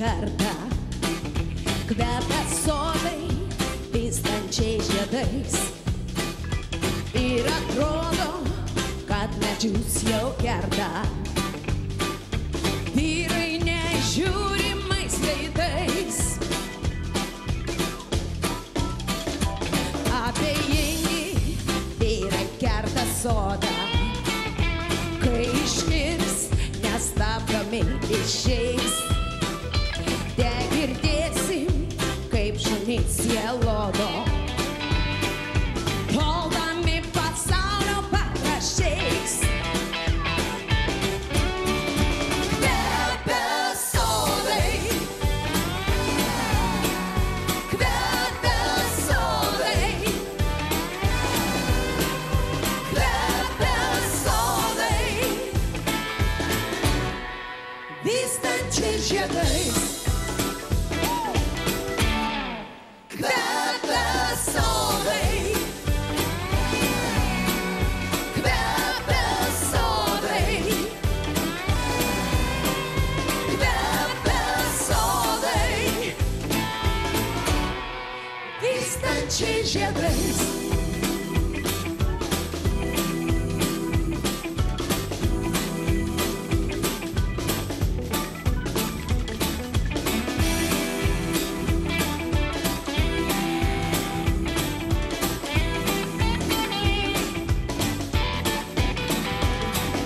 kartą. Kvepia sodai vystančiais žiedais ir atrodo, kad medžius jau kerta. Vyrai nežiūrimais veidais, abejingi vyrai kerta sodą, kai iškirs nestabdomi išeis. Girdėsim, kaip šunys sielodo, puldami pasaulio pakraščiais. Kvepia sodai, kvepia sodai, kvepia sodai, vystančiais žiedais. Kvepia sodai, kvepia sodai, kvepia sodai, vystančiais žiedais.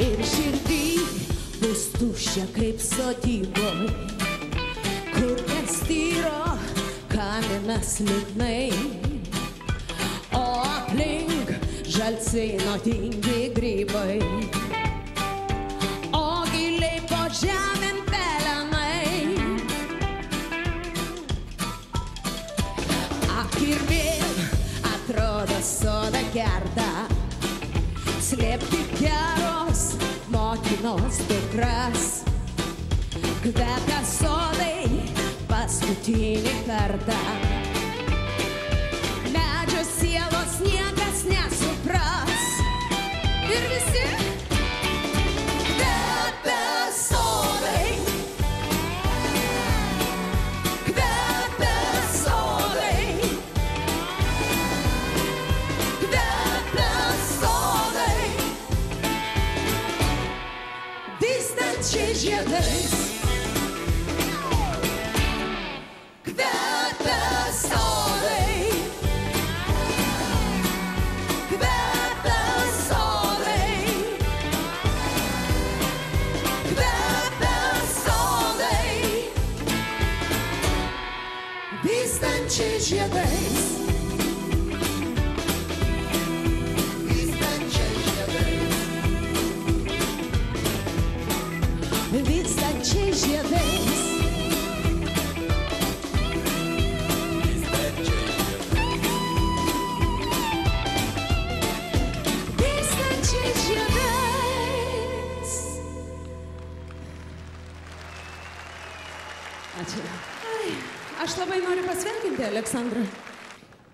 Ir širdį bus tuščia kaip sodyboj, kur nestyro kaminas liūdnai, o aplink žalsai nuodingi grybai, o giliai po žemėm pelenai. Ak ir vėl atrodo soda kerta, slėpti geros motinos dukras. Kvepia sodai paskutinį kartą, medžio sielos niekas nesupras. Ir visi kvepia sodai, kvepia sodai, kvepia sodai, vystančiais žiedais. Kvepia sodai, kvepia sodai, kvepia sodai, vystančiais žiedais. Vystančiais žiedais. Vystančiais žiedais. Ačiū. Aš labai noriu pasveikinti Aleksandrą.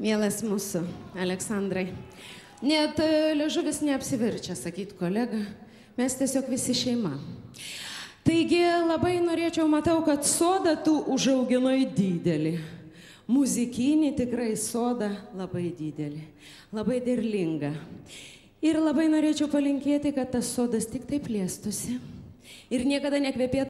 Mielas mūsų Aleksandrai. Net liežuvis neapsiverčia sakyt kolega. Mes tiesiog visi šeima. Taigi labai norėčiau, matau, kad sodą tu užauginai didelį. Muzikinį tikrai sodą labai didelį. Labai derlingą. Ir labai norėčiau palinkėti, kad tas sodas tik taip plėstųsi. Ir niekada nekvepėtų